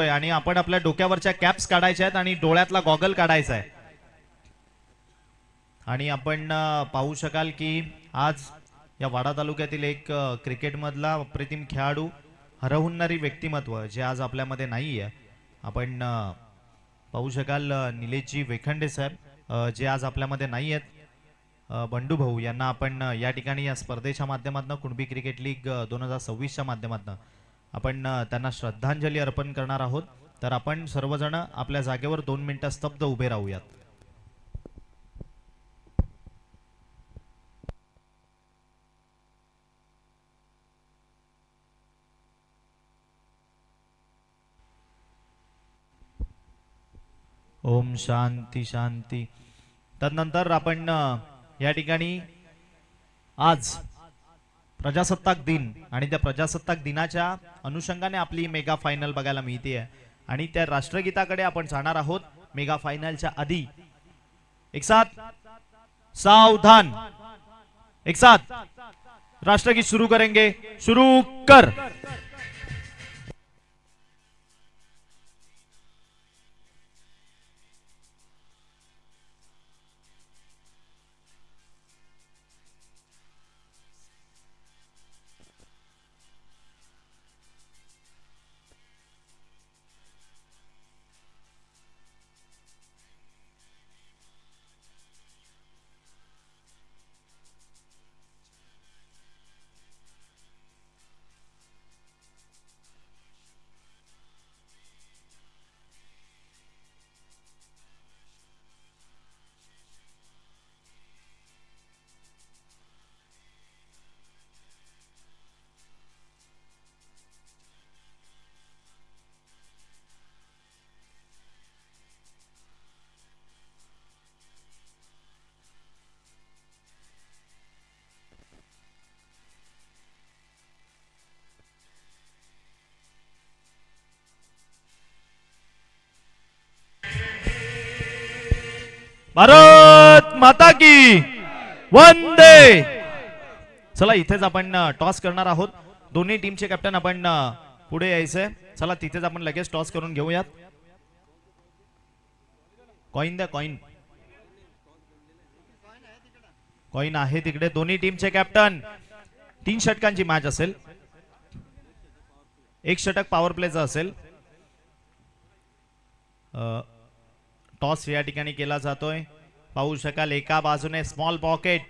आणि आपण आपल्या डोक्यावरच्या कॅप्स काढायच्या आहेत आणि डोळ्यातला गॉगल काढायचा आहे। आणि आपण पाहू शकाल की आज या वाडा तालुक्यातील एक क्रिकेटमधला अप्रतिम खेळाडू हरहुन्नरी व्यक्तिमत्व जे आज आपल्यामध्ये नाही आहे। आपण पाहू शकाल निलेशजी वेखंडे साहेब जे आज आपल्यामध्ये नाही आहेत। बंडू भाऊ यांना आपण या ठिकाणी या स्पर्धेच्या माध्यमातून कुणबी क्रिकेट लीग 2026 च्या माध्यमातून आपण त्यांना श्रद्धांजली अर्पण करणार आहोत। तर आपण सर्वजण आपल्या जागेवर 2 मिनिटे स्तब्ध उभे राहूयात। ओम शांती शांती। तदनंतर आपण या ठिकाणी आज प्रजासत्ताक दिन आणि त्या प्रजासत्ताक दिनाच्या अनुषंगाने आपली मेगा फायनल बघायला मिळते आहे आणि त्या राष्ट्रगीताकडे आपण जाणार आहोत। मेगा फायनलच्या आधी एक साथ सावधान, एक साथ राष्ट्रगीत शुरू करेंगे। शुरू कर। भारत माता की वंदे। चला इथेच आपण टॉस करणार आहोत। दोन्ही टीमचे कॅप्टन आपण पुढे यायचंय। चला तिथेच आपण लगेच टॉस करून घेऊयात। कॉइन द्या, कॉइन कॉइन आहे तिकडे। दोन्ही टीमचे कॅप्टन 3 षटकांची मॅच असेल। 1 षटक पॉवर प्लेचा असेल। टॉस या ठिकाणी केला जातोय। पाहू शकाल एका बाजूने स्मॉल पॉकेट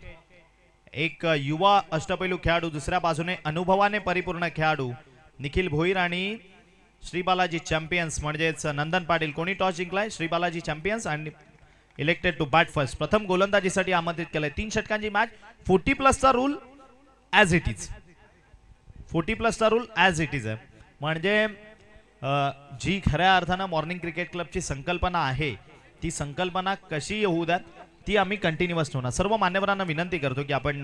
एक युवा अष्टपैलू खेळाडू, दुसऱ्या बाजूने अनुभवाने परिपूर्ण खेळाडू निखिल भोईर आणि श्री बालाजी चॅम्पियन्स म्हणजेच नंदन पाटील। कोणी टॉस जिंकलाय? श्री बालाजी चॅम्पियन्स आणि इलेक्टेड टू बॅट फर्स्ट। प्रथम गोलंदाजीसाठी आमंत्रित केलंय। 3 षटकांची मॅच। 40+ चा रूल ॲज इट इज। 40+ चा रूल ॲज इट इज आहे। म्हणजे जी खऱ्या अर्थानं मॉर्निंग क्रिकेट क्लबची संकल्पना आहे ती संकल्पना कशी होऊ द्यात ती आम्ही कंटिन्यूअस ठेवणार। सर्व मान्यवरांना विनंती करतो की आपण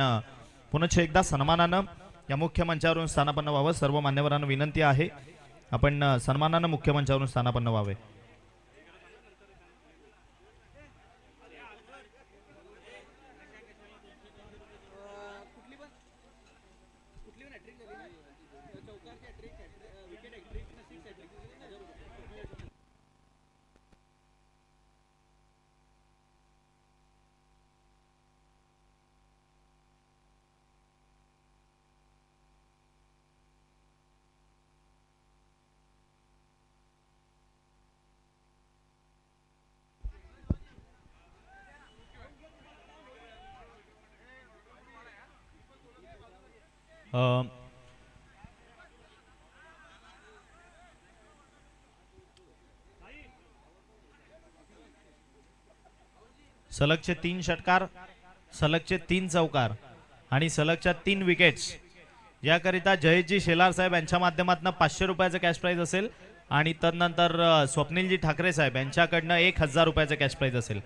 पुन्हा एकदा सन्मानानं या मुख्य मंचावरून स्थानापन्न व्हावं। सर्व मान्यवरांना विनंती आहे आपण सन्मानानं मुख्य मंचावरून स्थानापन्न व्हावे। सलगचे 3 षटकार, सलगचे 3 चौकार आणि सलगच्या 3 विकेट्स याकरिता जयेशजी शेलार साहेब यांच्या माध्यमातून 500 रुपयाचं कॅश प्राइज असेल आणि तदनंतर स्वप्नीलजी ठाकरे साहेब यांच्याकडनं 1000 रुपयाचं कॅश प्राइज असेल।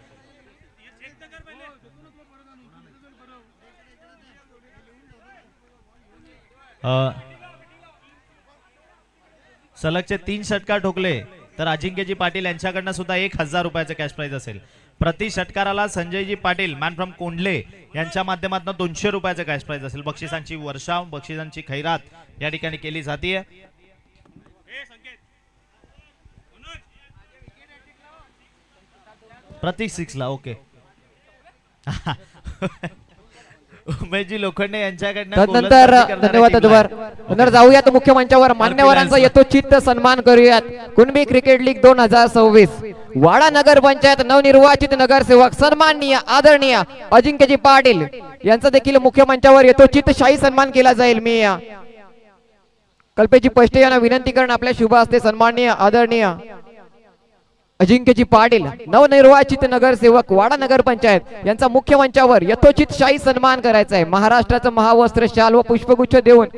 सलगचे 3 षटकार ठोकले तर अजिंक्यजी पाटील यांच्याकडनं सुद्धा 1000 रुपयाचं कॅश प्राइज असेल। प्रति षटकाराला संजयजी पाटील मॅन फ्रॉम कोंडले यांच्या माध्यमातून 200 रुपयाचं कॅश प्राइज असेल। बक्षिसांची वर्षा, बक्षिसांची खैरात या ठिकाणी केली जाते। प्रतीक 6 ला ओके. उमेशजी लोखंडे यांच्याकडनं तदनंतर धन्यवाद तदवर नंतर जाऊयात मुख्य मंचावर मान्यवरांचा यथोचित सन्मान करूयात. कुणबी क्रिकेट लीग 2026 वाडा नगर पंचायत नवनिर्वाचित नगरसेवक सन्माननीय आदरणीय अजिंक्यजी पाटील यांचा देखील मुख्य मंचावर यथोचित शाही सन्मान केला जाईल. मी कल्पेजी पष्टे यांना विनंती करून आपल्या शुभ हस्ते सन्माननीय आदरणीय अजिंक्यजी पाटील नवनिर्वाचित नगरसेवक वाडा नगर पंचायत यांचा मुख्य मंचावर यथोचित शाही सन्मान करायचा आहे. महाराष्ट्राचं महावस्त्र शाल व पुष्पगुच्छ देऊन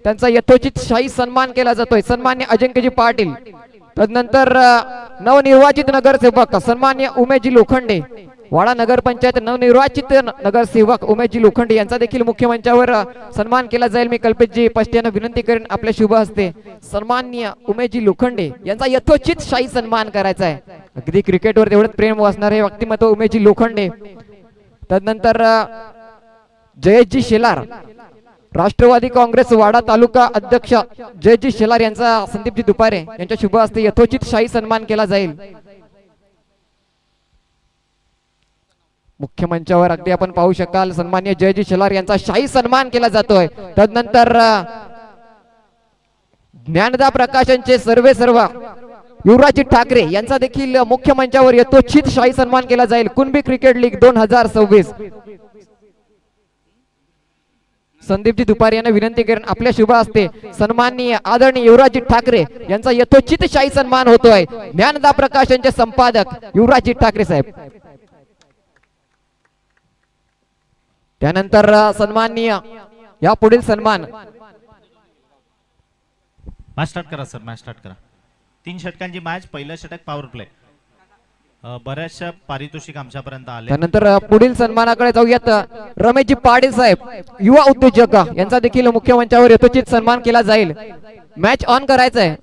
त्यांचा यथोचित शाही सन्मान केला जातोय. सन्मान्य अजिंक्यजी पाटील. तदनंतर नवनिर्वाचित नगरसेवक सन्मान्य उमेशजी लोखंडे वाडा नगर पंचायत नवनिर्वाचित नगरसेवक उमेशजी लोखंडे यांचा देखील मुख्य मंचावर सन्मान केला जाईल. मी कल्पेशजी पष्टे यांना विनंती करेन आपल्या शुभ हस्ते सन्माननीय उमेशजी लोखंडे यांचा यथोचित शाही सन्मान करायचा आहे. अगदी क्रिकेटवर तेवढंच प्रेम असणारे व्यक्तिमत्व उमेशजी लोखंडे. तदनंतर जयेशजी शेलार राष्ट्रवादी काँग्रेस वाडा तालुका अध्यक्ष जयजी शेलार यांचा संदीपजी दुपारे यांच्या शुभ हस्ते यथोचित शाही सन्मान केला जाईल. मुख्य मंचावर अगदी आपण पाहू शकाल सन्मान्य जयजी शेलार यांचा शाही सन्मान केला जातोय. तदनंतर ज्ञानदा प्रकाशनचे सर्व युवराज ठाकरे यांचा देखील मुख्य मंचावर यथोचित शाही सन्मान केला जाईल. कुणबी क्रिकेट लीग 2026 संदीपजी दुपारी यांना विनंती करून आपल्या शुभ हस्ते सन्माननीय आदरणीय युवराजी ठाकरे यांचा यथोचित शाही सन्मान होतोय. ज्ञानदा प्रकाशनचे संपादक युवराजी ठाकरे साहेब. त्यानंतर सन्माननीय या पुढील सन्मान मॅच स्टार्ट करा सर. मॅच स्टार्ट करा. 3 षटकांची मॅच. पहिलं षटक पॉवर प्ले. बऱ्याचशा पारितोषिक आमच्यापर्यंत आले. त्यानंतर पुढील सन्मानाकडे जाऊयात. रमेशजी पाटील साहेब युवा उद्योजक यांचा देखील मुख्य मंचावर यथोचित सन्मान केला जाईल. मॅच ऑन करायचा आहे.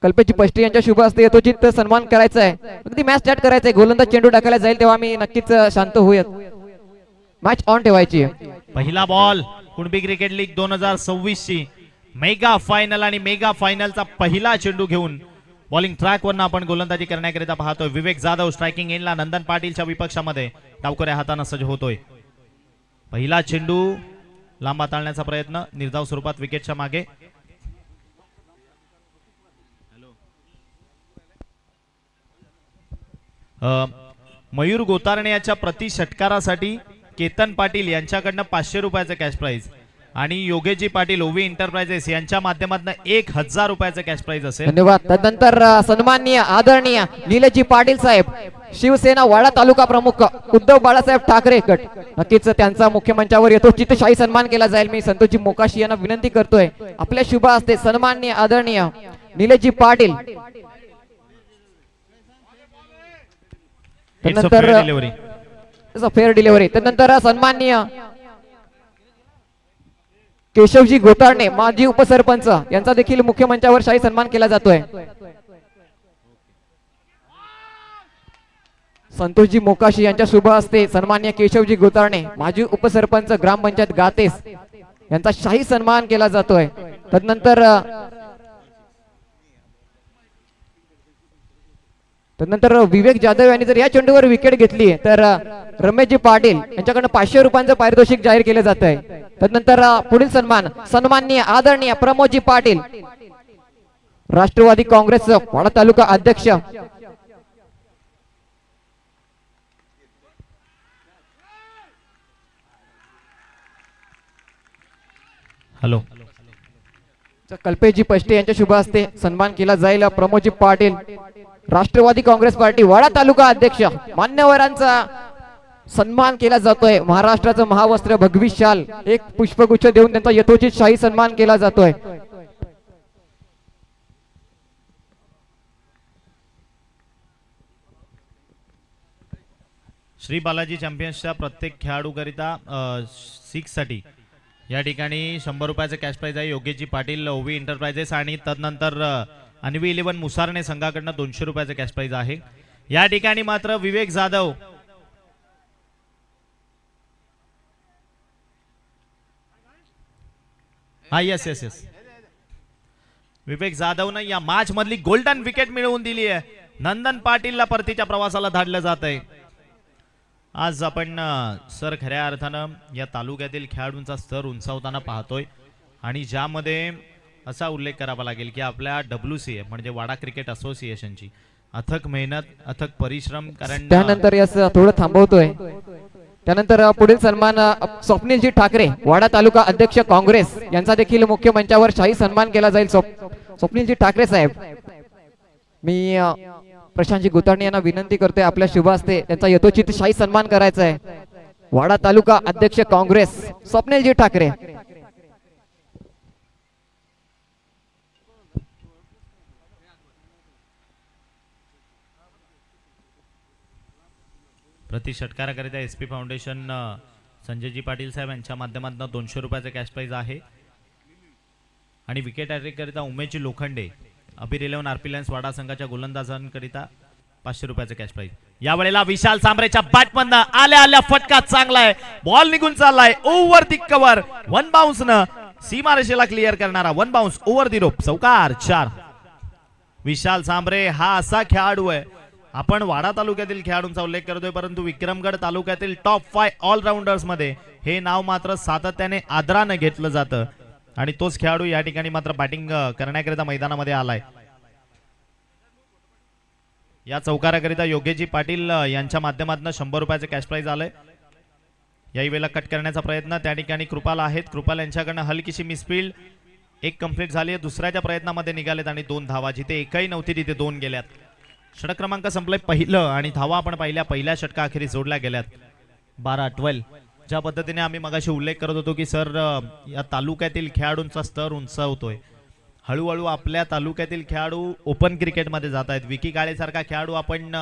कल्पेशजी पष्टे यांच्या शुभ हस्ते यथोचित सन्मान करायचा आहे. अगदी मॅच स्टार्ट करायचा आहे. गोलंदाज चेंडू टाकायला जाईल तेव्हा मी नक्कीच शांत होऊयात. मॅच ऑन ठेवायची आहे. पहिला बॉल कुणबी क्रिकेट लीग 2026 ची मेगा फायनल आणि मेगा फायनलचा पहिला चेंडू घेऊन बॉलिंग ट्रॅक वरनं आपण गोलंदाजी करण्याकरिता पाहतोय. विवेक जाधव स्ट्रायकिंग एंडला. नंदन पाटीलच्या विपक्षामध्ये डावकऱ्या हाताने सज्ज होतोय. पहिला चेंडू लांब हाताळण्याचा प्रयत्न निर्धाव स्वरूपात विकेटच्या मागे. मयूर गोतारणे याच्या प्रति षटकारासाठी केतन पाटील यांच्याकडनं 500 रुपयाचं कॅश प्राइज आणि योगेशजी पाटील ओवी एंटरप्राइजेस यांच्या माध्यमातून 1000 रुपयाचं कॅश प्राइज असेल. धन्यवाद. तदनंतर सन्माननीय आदरणीय निलेशजी पाटील साहेब शिवसेना वाडा तालुका प्रमुख उद्धव बाळासाहेब ठाकरे गट नक्कीच त्यांचा मुख्य मंचावर यथोचित शाही सन्मान केला जाईल. मी संतोषजी मोकाशी यांना विनंती करतोय आपल्या शुभ हस्ते सन्माननीय आदरणीय निलेशजी पाटील. त्यानंतर फेअर डिलिव्हरी. त्यानंतर सन्माननीय केशवजी गोतारणे माजी उपसरपंच यांचा देखील मुख्य मंचावर शाही सन्मान केला जातोय. संतोषजी मोकाशी यांच्या शुभ हस्ते सन्माननीय केशवजी गोतारणे माजी उपसरपंच ग्रामपंचायत गातेस यांचा शाही सन्मान केला जातोय. तदनंतर विवेक जाधव यांनी जर या चेंडूवर विकेट घेतली तर रमेशजी पाटील यांच्याकडनं 500 रुपयांचं पारितोषिक जाहीर केलं जात आहे. तदनंतर पुढील सन्मान सन्माननीय आदरणीय प्रमोदजी पाटील राष्ट्रवादी काँग्रेस वाडा तालुका अध्यक्ष. हॅलो. कल्पेशजी पष्टे यांच्या शुभ हस्ते सन्मान केला जाईल. प्रमोदजी पाटील राष्ट्रवादी काँग्रेस पार्टी वाडा तालुका अध्यक्ष मान्यवरांचा सन्मान केला जातोय. महाराष्ट्राचं महावस्त्र भगवी शाल एक पुष्पगुच्छ देऊन त्यांचा यथोचित शाही सन्मान केला जातोय. श्री बालाजी चॅम्पियन्सच्या प्रत्येक खेळाडूकरिता 6 साठी या ठिकाणी 100 रुपयाचं कॅश प्राइज आहे. योगेशजी पाटील ओवी एंटरप्राइजेस आणि तदनंतर अन्वी 11 मुसारणे संघाकडनं 200 रुपयाचं कॅश प्राइज आहे. या ठिकाणी मात्र विवेक जाधव यस यस यस विवेक जाधवनं या मॅच मधली गोल्डन विकेट मिळवून दिली आहे. नंदन पाटीलला परतीच्या प्रवासाला धाडलं जात आहे. आज आपण सर खऱ्या अर्थानं या तालुक्यातील खेळाडूंचा स्तर उंचावताना पाहतोय आणि ज्यामध्ये असा उल्लेख करावा लागेल की आपल्या WCA म्हणजे वाडा क्रिकेट असोसिएशनची अथक मेहनत, अथक परिश्रम. कारण त्यानंतर यास थोडं थांबवतोय. त्यानंतर पुढील सन्मान स्वप्नीलजी ठाकरे वाडा तालुका अध्यक्ष काँग्रेस यांचा देखील मुख्य मंचावर शाही सन्मान केला जाईल. स्वप्नीलजी ठाकरे साहेब, मी प्रशांतजी गुताणी यांना विनंती करतोय आपल्या शुभ हस्ते त्यांचा यथोचित शाही सन्मान करायचा आहे. वाडा तालुका अध्यक्ष काँग्रेस स्वप्नीलजी ठाकरे. प्रति षटकाराकरिता SP फाउंडेशन संजयजी पाटील साहेब यांच्या माध्यमातून 200 रुपयाचे कॅश प्राइज आहे आणि विकेट हॅट्रिक करिता उमेशजी लोखंडे अबीर 11 RP लायन्स वाडा संघाच्या गोलंदाजांकरिता 500 रुपयाचे कॅश प्राइज. यावेळेला विशाल सांबरेच्या बॅटमधनं आल्या आल्या फटका चांगला आहे. बॉल निघून चाललाय ओव्हर दी कव्हर. वन बाउन्स न सीमारेषेला क्लिअर करणारा one bounce over the rope. चौकार 4. विशाल सांबरे हा असा खेळाडू आहे. आपण वाडा तालुक्यातील खेळाडूंचा उल्लेख करतोय परंतु विक्रमगड तालुक्यातील टॉप 5 ऑलराऊंडर्स मध्ये हे नाव मात्र सातत्याने आदराने घेतलं जातं आणि तोच खेळाडू या ठिकाणी मात्र बॅटिंग करण्याकरिता मैदानामध्ये आलाय. या चौकाराकरिता योगेशजी पाटील यांच्या माध्यमातून 100 रुपयाचे कॅश प्राइज आलंय. याही वेळेला कट करण्याचा प्रयत्न त्या ठिकाणी कृपाल आहेत. कृपाल यांच्याकडनं हलकीशी मिसफील्ड. एक कंप्लीट झाली. दुसऱ्याच्या प्रयत्नामध्ये निघालेत आणि 2 धावा. जिथे एकही नव्हती तिथे 2 गेल्यात. षटक क्रमांक संपले पहिलं आणि धावा आपण पहिल्या षटका अखेरी जोडल्या गेल्यात 12-12. ज्या पद्धतीने आम्ही मगाशी उल्लेख करत होतो की सर या तालुक्यातील खेळाडूंचा स्तर उंचावतोय. हळूहळू आपल्या तालुक्यातील खेळाडू ओपन क्रिकेटमध्ये जात आहेत. विकी काळेसारखा खेळाडू आपण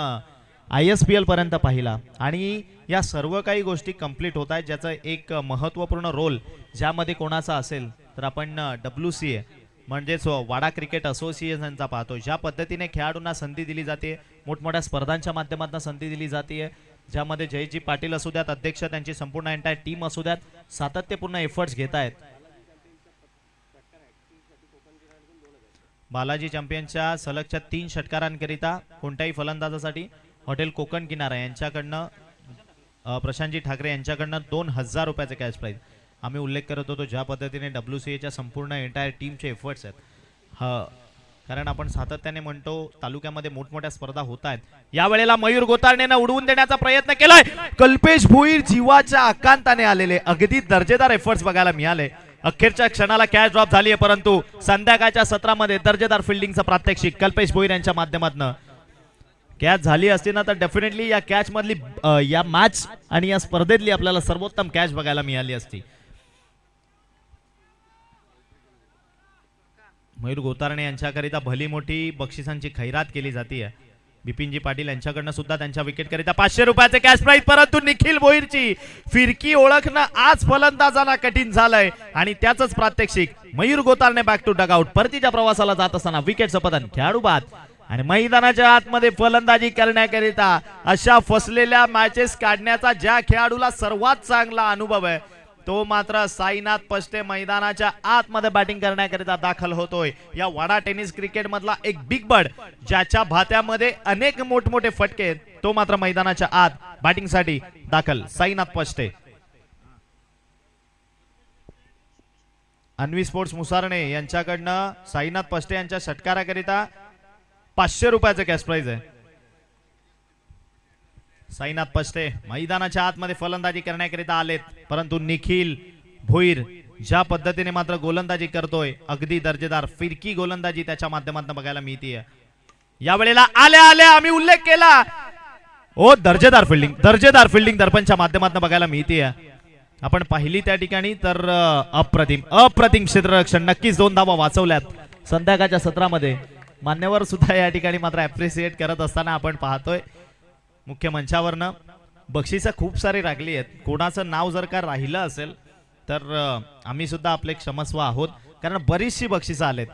ISPL पर्यंत पाहिला आणि या सर्व काही गोष्टी कंप्लीट होत आहेत ज्याचा एक महत्त्वपूर्ण रोल ज्यामध्ये कोणाचा असेल तर आपण WCA म्हणजेच वाडा क्रिकेट असोसिएशनचा पाहतो. ज्या पद्धतीने खेळाडूंना संधी दिली जाते, मोठमोठ्या स्पर्धांच्या माध्यमातून संधी दिली जाते, ज्यामध्ये जयजी पाटील असू द्यात अध्यक्ष, त्यांची संपूर्ण एंटायर टीम असू द्यात, सातत्यपूर्ण एफर्ट्स घेत आहेत. बालाजी चॅम्पियनच्या सलगच्या 3 षटकारांकरिता कोणत्याही फलंदाजासाठी हॉटेल कोकण किनारा यांच्याकडनं प्रशांतजी ठाकरे यांच्याकडनं 2000 रुपयाचे कॅश प्राइज. आम्ही उल्लेख करत होतो ज्या पद्धतीने WCAच्या संपूर्ण एंटायर टीमचे एफर्ट्स आहेत. कारण आपण सातत्याने म्हणतो तालुक्यामध्ये मोठमोठ्या स्पर्धा होत आहेत. यावेळेला मयूर गोतारनेनं उडवून देण्याचा प्रयत्न केलाय. कल्पेश भोईर जीवाच्या आकांताने आलेले अगदी दर्जेदार एफर्ट्स बघायला मिळाले. अखेरच्या क्षणाला कॅच ड्रॉप झाली आहे परंतु संध्याकाळच्या सत्रामध्ये दर्जेदार फिल्डिंगचं प्रात्यक्षिक कल्पेश भोईर यांच्या माध्यमातून. कॅच झाली असती ना तर डेफिनेटली या कॅच मधली या मॅच आणि या स्पर्धेतली आपल्याला सर्वोत्तम कॅच बघायला मिळाली असती. मयूर गोतारणे यांच्याकरिता भली मोठी बक्षिसांची खैरात केली जाते. बिपिनजी पाटील यांच्याकडनं सुद्धा त्यांच्या विकेट करिता 500 रुपयाचे कॅश प्राइज. परंतु निखिल भोईरची फिरकी ओळखणं आज फलंदाजांना कठीण झालंय आणि त्याच प्रात्यक्षिक Mayur Gotarne back to dugout. परतीच्या प्रवासाला जात असताना विकेटचं पतन. खेळाडू बाद आणि मैदानाच्या आतमध्ये फलंदाजी करण्याकरिता अशा फसलेल्या मॅचेस काढण्याचा ज्या खेळाडूला सर्वात चांगला अनुभव आहे तो मात्र साईनाथ पष्टे मैदानाच्या आतमध्ये बॅटिंग करण्याकरिता दाखल होतोय. या वाडा टेनिस क्रिकेट मधला एक बिग बर्ड ज्याच्या भात्यामध्ये अनेक मोठमोठे फटके तो मात्र मैदानाच्या आत बॅटिंग साठी दाखल साईनाथ पष्टे. अन्वी स्पोर्ट्स मुसारणे यांच्याकडनं साईनाथ पष्टे यांच्या षटकाराकरिता 500 रुपयाचे कॅश प्राइज आहे. साईनाथ पष्टे मैदानाच्या आतमध्ये फलंदाजी करण्याकरिता आलेत परंतु निखिल भोईर ज्या पद्धतीने मात्र गोलंदाजी करतोय अगदी दर्जेदार फिरकी गोलंदाजी त्याच्या माध्यमातून बघायला मिळते. यावेळेला आल्या आल्या आम्ही उल्लेख केला ओ दर्जेदार फिल्डिंग दर्पणच्या माध्यमातून बघायला मिळते. आपण पाहिली त्या ठिकाणी तर अप्रतिम क्षेत्ररक्षण. नक्कीच 2 धावा वाचवल्यात संध्याकाळच्या सत्रामध्ये. मान्यवर सुद्धा या ठिकाणी मात्र अप्रिशिएट करत असताना आपण पाहतोय. मुख्य मंचावरनं बक्षिसं खूप सारी राखली आहेत. कोणाचं नाव जर का राहिलं असेल तर आम्ही सुद्धा आपले क्षमस्व आहोत कारण बरीचशी बक्षिसं आलेत.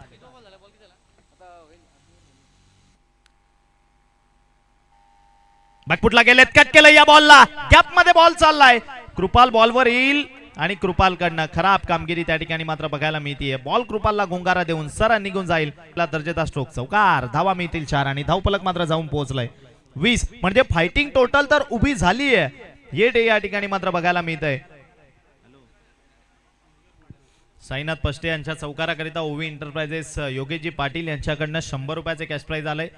बॅकफुटला गेलेत. कट केलं या बॉलला. गॅप मध्ये बॉल चाललाय. कृपाल बॉलवर येईल आणि कृपालकडनं खराब कामगिरी त्या ठिकाणी मात्र बघायला मिळते. बॉल कृपालला गुंगारा देऊन सरळ निघून जाईल. दर्जेचा स्ट्रोक चौकार. धावा मिळतील 4 आणि धावफलक मात्र जाऊन पोहोचलाय 20. म्हणजे फायटिंग टोटल तर उभी झाली आहे. ये डे या ठिकाणी मात्र बघायला मिळतंय. साईनाथ पष्टे यांच्या चौकाराकरिता ओवी एंटरप्राइजेस योगेशजी पाटील यांच्याकडनं 100 रुपयाचे कॅश प्राइज आलंय.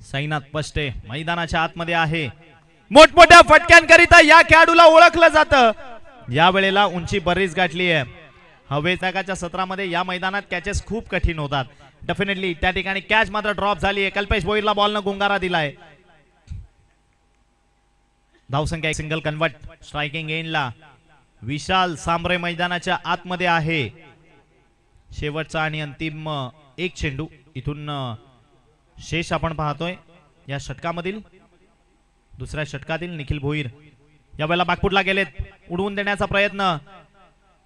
साईनाथ पष्टे मैदानाच्या आतमध्ये आहे. मोठमोठ्या फटक्यांकरिता या खेळाडूला ओळखलं जातं. या वेळेला उंची बरीच गाठली आहे. हवेचाकाच्या सत्रामध्ये या मैदानात कॅचेस खूप कठीण होतात. डेफिनेटली त्या ठिकाणी कॅच मात्र ड्रॉप झाली आहे. कल्पेश भोईरला बॉलनं गुंगारा दिलाय. धावसंख्या सिंगल कन्वर्ट. स्ट्रायकिंग एंडला विशाल सांबरे मैदानाच्या आतमध्ये आहे. शेवटचा आणि अंतिम एक चेंडू इथून शेष आपण पाहतोय. या षटकामधील दुसऱ्या षटकातील निखिल भोईर यावेळेला बॅकफुटला गेलेत. उडवून देण्याचा प्रयत्न.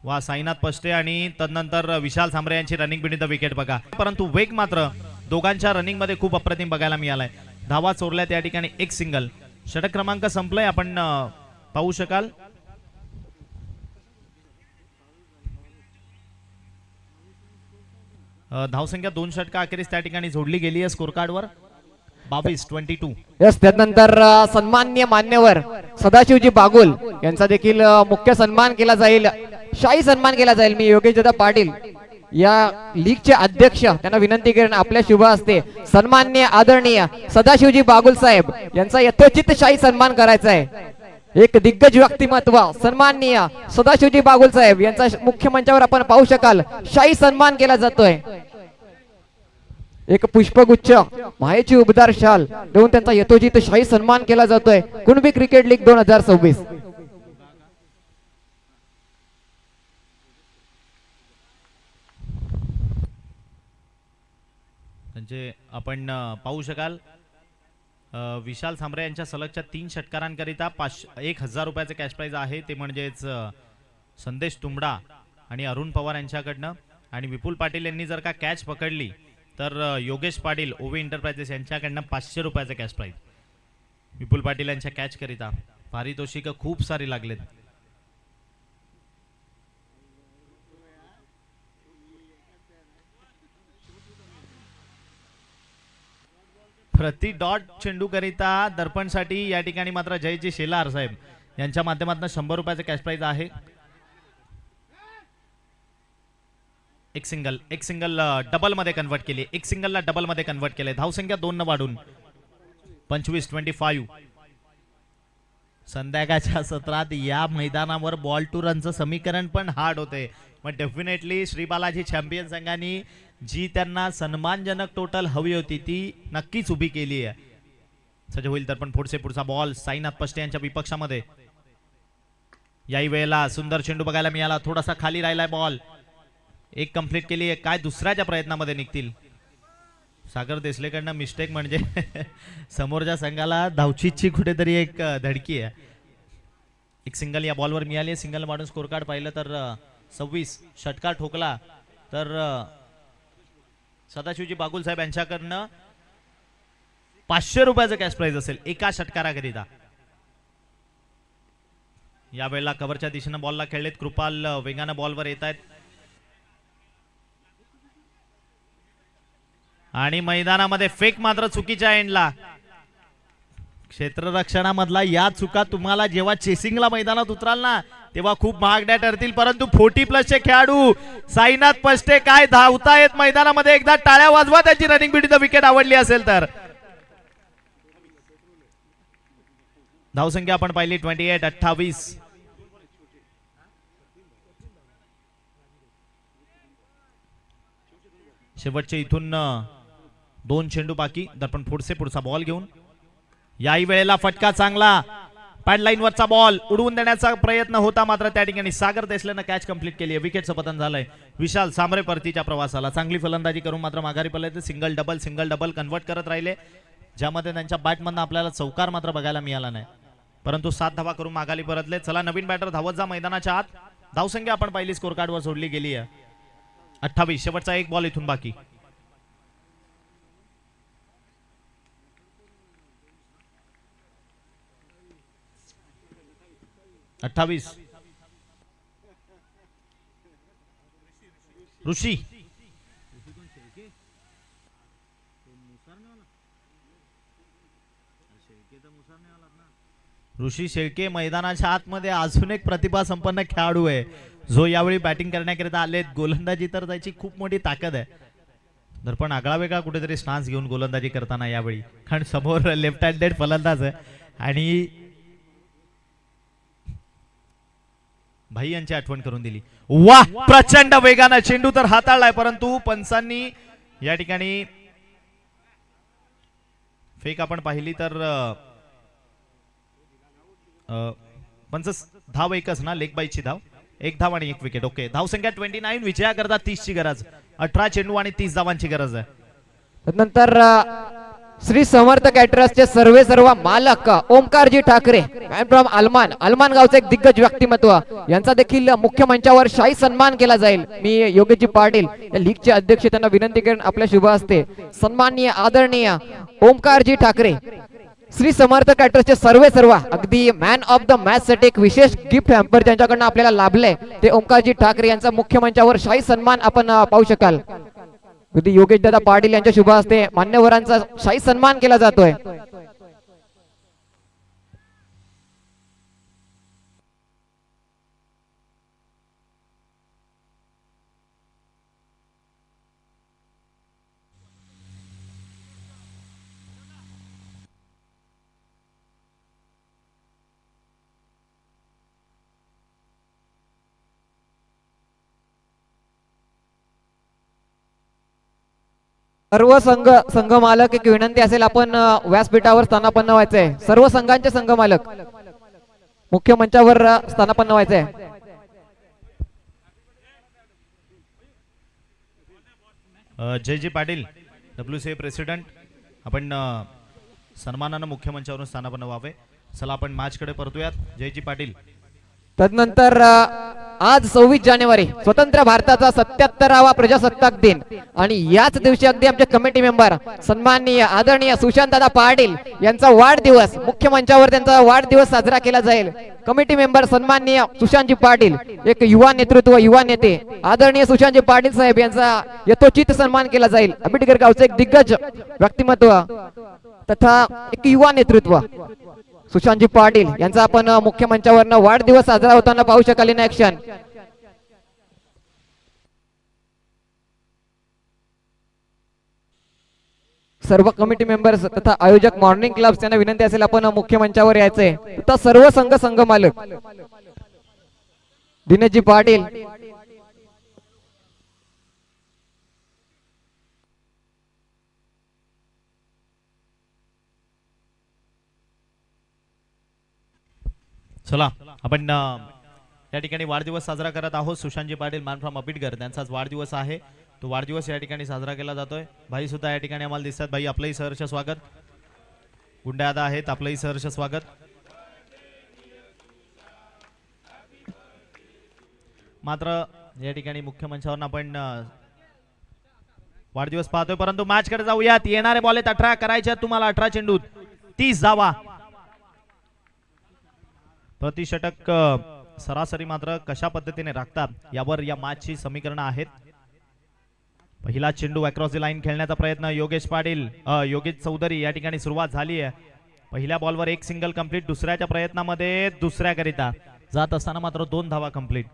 वा साईनाथ पष्टे आणि तदनंतर विशाल सांबरे यांची रनिंग बिनीथ द विकेट बघा. परंतु वेग मात्र दोघांच्या रनिंग मध्ये खूप अप्रतिम बघायला मिळालाय. धावा चोरल्या त्या ठिकाणी एक सिंगल. षटक क्रमांक संपलाय. आपण पाहू शकाल धावसंख्या 2 षटका अखेरीस त्या ठिकाणी जोडली गेली आहे स्कोर कार्डवर 22-22. यस त्यानंतर सन्माननीय मान्यवर सदाशिवजी बागुल यांचा देखील मुख्य सन्मान केला जाईल. शाही सन्मान केला जाईल. मी योगेश दादा पाटील या लीगचे अध्यक्ष त्यांना विनंती करेन आपल्या शुभ हस्ते सन्माननीय आदरणीय सदाशिवजी बागुल साहेब यांचा यथोचित शाही सन्मान करायचा आहे. एक दिग्गज व्यक्तिमत्व सन्माननीय सदाशिवजी बागुल साहेब यांचा मुख्य मंचावर आपण पाहू शकाल शाही सन्मान केला जातोय. एक पुष्पगुच्छ मायेची उबदार शाल देऊन त्यांचा यथोचित शाही सन्मान केला जातोय. Kunbi cricket league 2026. म्हणजे आपण पाहू शकाल विशाल सांबरे यांच्या सलगच्या 3 षटकारांकरिता 1000 रुपयाचे कॅश प्राइज आहे. ते म्हणजेच संदेश तुंबडा आणि अरुण पवार यांच्याकडनं. आणि विपुल पाटील यांनी जर का कॅच पकडली तर योगेश पाटील ओवी एंटरप्राइजेस यांच्याकडनं 500 रुपयाचे कॅश प्राइज. विपुल पाटील यांच्या कॅच करिता पारितोषिक खूप सारी लागलेत. प्रति डॉट चेंडू करिता दर्पणसाठी या ठिकाणी मात्र जयजी शेलार साहेब यांच्या माध्यमातून 100 रुपयाचे कॅश प्राइज आहे. एक सिंगल डबल मध्ये कन्वर्ट केली. एक सिंगलला डबल मध्ये कन्वर्ट केले. धावसंख्या 2 न वाढून 25-25. संध्याकाळच्या सत्रात या मैदानावर बॉल टू रनचं समीकरण पण हार्ड होते. मग डेफिनेटली श्री बालाजी चॅम्पियन संघाने जी त्यांना सन्मानजनक टोटल हवी होती ती नक्कीच उभी केली आहे. सज्ज होईल तर पण पुढचा बॉल साईनाथ पष्टे यांच्या विपक्षामध्ये. याही वेळेला सुंदर चेंडू बघायला मिळाला. थोडासा खाली राहिलाय बॉल. एक कंप्लीट केली आहे. काय दुसऱ्याच्या प्रयत्नामध्ये निघतील. सागर देसलेकडनं मिस्टेक म्हणजे समोरच्या संघाला धावचीची कुठेतरी एक धडकी आहे. एक सिंगल या बॉलवर मिळाली. सिंगल मारून स्कोर कार्ड पाहिलं तर 26. षटकार ठोकला तर सदाशिवजी बागुल साहेब यांच्याकडनं 500 रुपयाचं कॅश प्राइज असेल एका षटकाराकरिता. यावेळेला कव्हरच्या दिशेनं बॉलला खेळलेत. कृपाल वेगानं बॉलवर येत आहेत आणि मैदानामध्ये फेक मात्र चुकीच्या एंडला. क्षेत्ररक्षणामधला या चुका तुम्हाला जेव्हा चेसिंगला मैदानात उतराल ना तेव्हा खूप महागड्या ठरतील. परंतु 40+ खेळाडू साईनाथ पष्टे काय धावतायत मैदानामध्ये. एकदा टाळ्या वाजवा त्याची रनिंग बिटी द विकेट आवडली असेल तर. धावसंख्या आपण पाहिली 28-28. शेवटचे इथून 2 चेंडू बाकी. दर्पण पुढचा बॉल घेऊन याही वेळेला फटका चांगला. पॅड लाईन वरचा बॉल उडवून देण्याचा प्रयत्न होता मात्र त्या ठिकाणी सागर देसलेनं कॅच कंप्लीट केली आहे. विकेटचं पतन झालंय. विशाल सांबरे परतीच्या प्रवासाला चांगली फलंदाजी करून मात्र माघारी पडले. सिंगल डबल कन्वर्ट करत राहिले ज्यामध्ये त्यांच्या बॅटमधनं आपल्याला चौकार मात्र बघायला मिळाला नाही. परंतु 7 धावा करून माघारी परतले. चला नवीन बॅटर धावत जा मैदानाच्या आत. धावसंख्या आपण पाहिली स्कोर कार्डवर सोडली गेली आहे 28. शेवटचा एक बॉल इथून बाकी. 28 ऋषी ऋषी शेळके मैदानाच्या आतमध्ये अजून एक प्रतिभा संपन्न खेळाडू आहे जो यावेळी बॅटिंग करण्याकरिता आलेत. गोलंदाजी तर त्याची खूप मोठी ताकद आहे. दर्पण आगळा वेगळा कुठेतरी स्टान्स घेऊन गोलंदाजी करताना यावेळी, कारण समोर लेफ्ट हँडेड फलंदाज आहे आणि भाई यांची आठवण करून दिली. वाह, प्रचंड वेगानं चेंडू तर हाताळलाय, परंतु पंचांनी या ठिकाणी फेक आपण पाहिली तर पंच धाव एकच ना, लेग बाईची धाव, एक धाव आणि एक विकेट. ओके, धाव संख्या 29, विजया करता 30 ची गरज, 18 चेंडू आणि 30 धावांची गरज आहे. नंतर श्री समर्थ कॅटरर्सचे सर्व मालक ओमकारजी ठाकरे फ्रॉम अलमान गावचे एक दिग्गज व्यक्तिमत्व, यांचा देखील मुख्य मंचावर शाही सन्मान केला जाईल. मी योगेशजी पाटील या लीगचे अध्यक्ष त्यांना विनंती करेन आपल्या शुभ हस्ते सन्माननीय आदरणीय ओमकारजी ठाकरे श्री समर्थ कॅटरर्सचे सर्व अगदी मॅन ऑफ द मॅच साठी एक विशेष गिफ्ट हॅम्पर त्यांच्याकडनं आपल्याला लाभलंय. ते ओमकारजी ठाकरे यांचा मुख्य मंचावर शाही सन्मान आपण पाहू शकाल. अगदी योगेश दादा पाटील यांच्या शुभ हस्ते मान्यवरांचा शाही सन्मान केला जातोय. सर्व संघ मालक एक विनंती असेल, आपण व्यासपीठावर स्थानापन्न व्हायचंय. सर्व संघांचे संघ मालक मुख्य मंचावर स्थानापन्न व्हायचंय. जयजी पाटील WCA प्रेसिडेंट, आपण सन्मानानं मुख्य मंचावरून स्थानापन्न व्हावे. चला आपण मॅच कडे परतूयात. जयजी पाटील. तदनंतर आज 26 जानेवारी स्वतंत्र भारताचा 77वा प्रजासत्ताक दिन आणि याच दिवशी अगदी आमचे कमिटी मेंबर सन्माननीय आदरणीय सुशांतदादा पाटील यांचा वाढदिवस, मुख्य मंचावर त्यांचा वाढदिवस साजरा केला जाईल. कमिटी मेंबर सन्माननीय सुशांतजी पाटील, एक युवा नेतृत्व, युवा नेते आदरणीय सुशांतजी पाटील साहेब यांचा यथोचित सन्मान केला जाईल. आंबेडकर गावचे एक दिग्गज व्यक्तिमत्व तथा एक युवा नेतृत्व सुशांतजी पाटील यांचा आपण मुख्य मंचावर वाढदिवस साजरा होताना पाहू शकाल. इन ऍक्शन सर्व कमिटी मेंबर्स तथा आयोजक मॉर्निंग क्लब यांना विनंती असेल आपण मुख्य मंचावर यायचंय. तथा सर्व संघ मालक दिनेशजी पाटील, चला आपण या ठिकाणी वाढदिवस साजरा करत आहोत. सुशांतजी पाटील मॅन फ्रॉम अबिटगर, त्यांचाच वाढदिवस आहे. तो वाढदिवस या ठिकाणी साजरा केला जातोय. भाई सुद्धा या ठिकाणी आम्हाला दिसतात. भाई आपलंही सहर्ष स्वागत. गुंडादा आहेत, आपलंही सहर्ष स्वागत. मात्र या ठिकाणी मुख्य मंचावर आपण वाढदिवस पाहतोय, परंतु मॅच कडे जाऊयात. येणारे बॉल आहेत 18 करायचे तुम्हाला. 18 चेंडूत 30 धावा. प्रतिषटक सरासरी मात्र कशा पद्धतीने राखतात यावर या मॅचची समीकरणं आहेत. पहिला चेंडू अक्रॉस द लाईन खेळण्याचा प्रयत्न. योगेश पाटील, योगेश चौधरी या ठिकाणी सुरुवात झाली आहे. पहिल्या बॉलवर एक सिंगल कंप्लीट. दुसऱ्याच्या प्रयत्नामध्ये दुसऱ्याकरिता जात असताना मात्र 2 धावा कंप्लीट.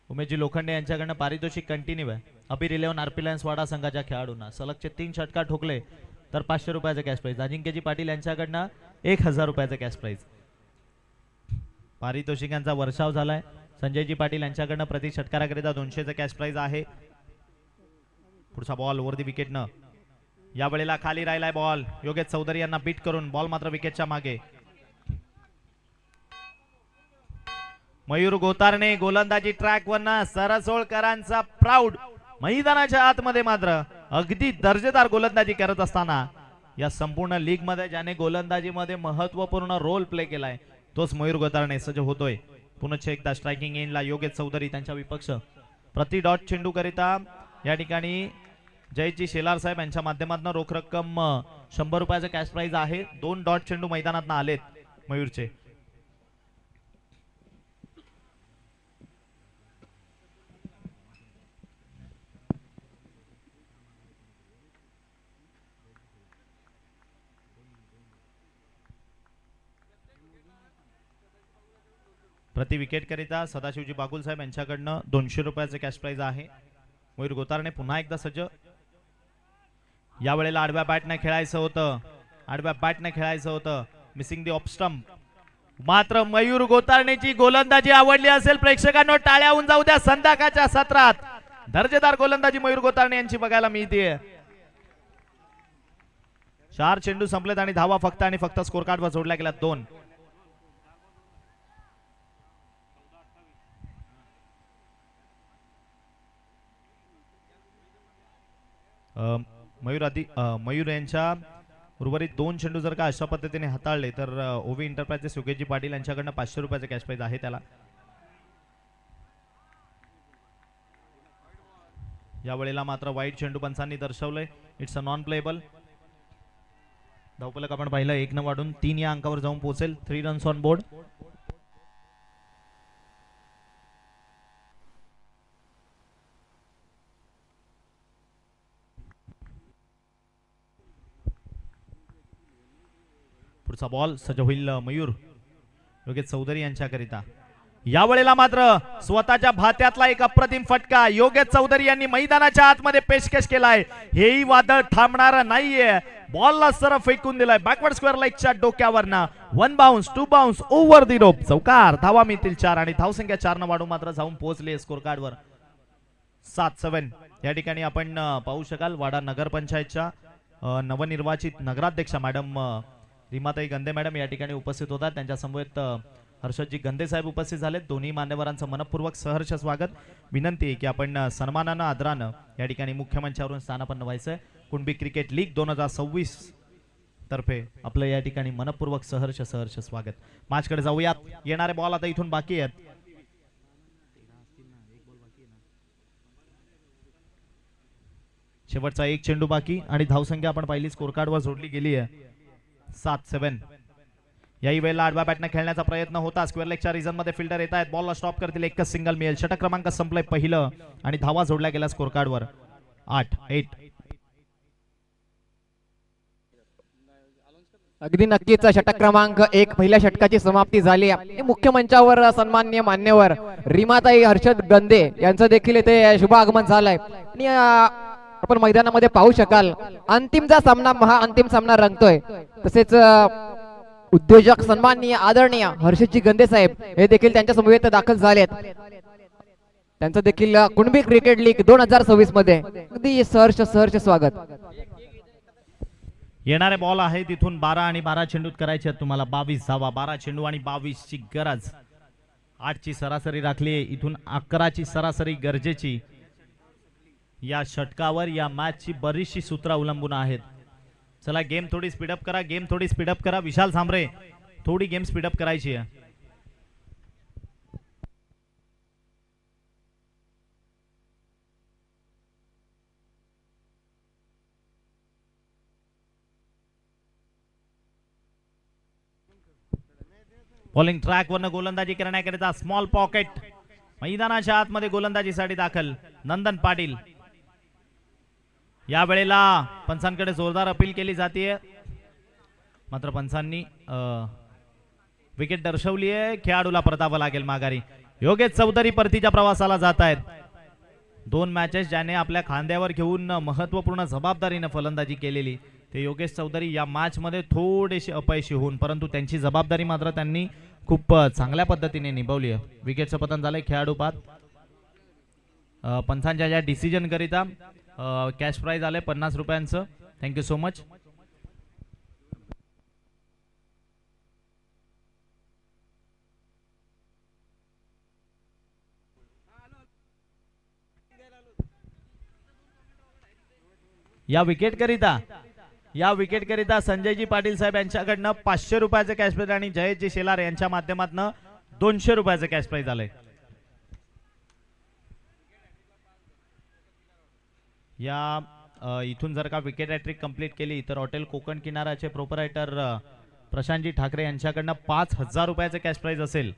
उमेशजी लोखंडे यांच्याकडनं पारितोषिक कंटिन्यू आहे. अबीर 11 RP लायन्स वाडा संघाच्या खेळाडूंना सलगचे 3 षटकार ठोकले तर 500 रुपयाचं कॅश प्राइज. अजिंक्यजी पाटील यांच्याकडनं 1000 रुपयाचं कॅश प्राइज. पारितोषिकांचा वर्षाव झालाय. संजयजी पाटील यांच्याकडनं प्रति षटकाराकरिता 200चं कॅश प्राइज आहे. पुढचा बॉल वर दी विकेटनं या वेळेला खाली राहिलाय बॉल. योगेश चौधरी यांना बीट करून बॉल मात्र विकेटच्या मागे. मयूर गोतारणे गोलंदाजी ट्रॅक वरनं सरसोळकरांचा प्राऊड. मैदानाच्या आतमध्ये मात्र अगदी दर्जेदार गोलंदाजी करत असताना या संपूर्ण लीग मध्ये ज्याने गोलंदाजी मध्ये महत्वपूर्ण रोल प्ले केलाय तोच मयूर गोतारणे सज्ज होतोय. पुनश्च एकदा स्ट्रायकिंग एंडला योगेश चौधरी त्यांच्या विपक्ष. प्रति डॉट चेंडू करिता या ठिकाणी जयजी शेलार साहेब यांच्या माध्यमातून रोख रक्कम 100 रुपयाचं कॅश प्राइज आहे. 2 डॉट चेंडू मैदानात आलेत मयूरचे. प्रति विकेट करिता सदाशिवजी बागुल साहेब यांच्याकडनं 200 रुपयाचे कॅश प्राइज आहे. मयूर गोतारणे पुन्हा एकदा सज्ज. यावेळेला आडव्या बॅटने खेळायचं होतं, आडव्या बॅटने खेळायचं होतं. Missing the off stump. मात्र मयूर गोतारणेची गोलंदाजी आवडली असेल प्रेक्षकांनो, टाळ्या होऊन जाऊ द्या. संध्याकाळच्या सत्रात दर्जेदार गोलंदाजी मयूर गोतारणे यांची बघायला मिळते. 4 चेंडू संपलेत आणि धावा फक्त आणि फक्त स्कोर कार्डवर जोडल्या गेल्या 2. मयूर यांच्या उर्वरित 2 चेंडू जर का अशा पद्धतीने हाताळले तर ओवी एंटरप्राइजेस योगेशजी पाटील यांच्याकडनं 500 रुपयाचे कॅश प्राइज आहे त्याला. यावेळेला मात्र वाईट चेंडू पंचांनी दर्शवलंय. It's a non playable. धावफलक आपण पाहिलं 1 न वाढून 3 या अंकावर जाऊन पोहोचेल. 3 रन्स ऑन बोर्ड. पुढचा बॉल सज्ज होईल मयूर योगेश चौधरी यांच्याकरिता. यावेळेला मात्र स्वतःच्या भात्यातला एक अप्रतिम फटका योगेश चौधरी यांनी मैदानाच्या आतमध्ये पेशकश केलाय. हेही वादळ थांबणार नाहीये. बॉलला सरळ फेकून दिलाय बॅकवर्ड स्क्वेअर लेगच्या डोक्यावरना. 1 bounce 2 bounce over the rope. चौकार. धावा मिळतील 4 आणि धावसंख्या 4 न वाढून मात्र जाऊन पोहोचले स्कोर कार्डवर 7-7. या ठिकाणी आपण पाहू शकाल वाडा नगरपंचायतच्या नवनिर्वाचित नगराध्यक्षा मॅडम रीमाताई गंदे मॅडम या ठिकाणी उपस्थित होतात. त्यांच्या समवेत हर्षदजी गंदे साहेब उपस्थित झालेत. दोन्ही मान्यवरांचं मनपूर्वक सहर्ष स्वागत. विनंती आहे की आपण सन्मानानं आदरानं या ठिकाणी मुख्य मंचावरून स्थानापन्न व्हायचंय. कुणबी क्रिकेट लीग 2026 तर्फे आपलं या ठिकाणी मनपूर्वक सहर्ष स्वागत. मॅचकडे जाऊयात. येणारे बॉल आता इथून बाकी आहेत. शेवटचा 1 चेंडू बाकी आणि धावसंख्या आपण पाहिली स्कोर कार्डवर जोडली गेली आहे 7-7. याही वेळेला आडव्या बॅटने खेळण्याचा प्रयत्न होता. स्क्वेअर लेगच्या रिजन मध्ये फिल्डर येत आहेत. बॉलला स्टॉप करतील. एकच सिंगल मिळेल. षटक क्रमांक संपलंय पहिलं आणि धावा जोडल्या गेल्या स्कोर कार्डवर 8-8. अगदी नक्कीच षटक क्रमांक 1 पहिल्या षटकाची समाप्ती झाली. मुख्य मंचावर सन्माननीय मान्यवर रीमाताई हर्षद गंदे यांचं देखील इथे शुभ आगमन झालंय. आणि आपण मैदानामध्ये पाहू शकाल अंतिमचा सामना महाअंतिम सामना रंगतोय. तसेच उद्योजक सन्माननीय आदरणीय हर्षदजी गंदे साहेब हे देखील त्यांच्या समवेत दाखल झालेत. त्यांचं देखील कुणबी क्रिकेट लीग 2026 मध्ये अगदी सहर्ष स्वागत. येणारे बॉल आहे तिथून 12 आणि 12 चेंडूत करायचे आहेत तुम्हाला 22 धावा. 12 चेंडू आणि 22 ची गरज. 8 ची सरासरी राखली आहे. इथून 11 ची सरासरी गरजेची. या षटकावर या मॅचची बरीचशी सूत्र अवलंबून आहेत. चला गेम थोडी स्पीडअप करा. गेम थोडी स्पीडअप करा. विशाल सांबरे थोडी गेम स्पीडअप करायची आहे. बॉलिंग ट्रॅक वरनं गोलंदाजी करण्याकरिता स्मॉल पॉकेट मैदानाच्या आतमध्ये गोलंदाजीसाठी दाखल नंदन पाटील. या वेळेला पंचांकडे जोरदार अपील केली जाते. मात्र पंचांनी विकेट दर्शवली आहे. खेळाडूला परतावं लागेल माघारी. योगेश चौधरी परतीच्या प्रवासाला जात आहेत. 2 मॅचेस ज्याने आपल्या खांद्यावर घेऊन महत्वपूर्ण जबाबदारीने फलंदाजी केलेली ते योगेश चौधरी या मॅच मध्ये थोडेसे अपयशी होऊन परंतु त्यांची जबाबदारी मात्र त्यांनी खूप चांगल्या पद्धतीने निभावली आहे. विकेटचं पतन झालंय. खेळाडू बाद. पंचांच्या या डिसिजन करिता कॅश प्राइज आले 50 रुपयांचं. Thank you so much. या विकेट करिता संजयजी पाटील साहेब यांच्याकडनं 500 रुपयाचे कॅश प्राइज आणि जयजी शेलार यांच्या माध्यमातून 200 रुपयाचे कॅश प्राइज आले. या इथून जर का विकेट हॅट्रिक कंप्लीट केली तर हॉटेल कोकण किनाराचे प्रोपरायटर प्रशांतजी ठाकरे यांच्याकडनं 5000 रुपयाचे कॅश प्राइज असेल.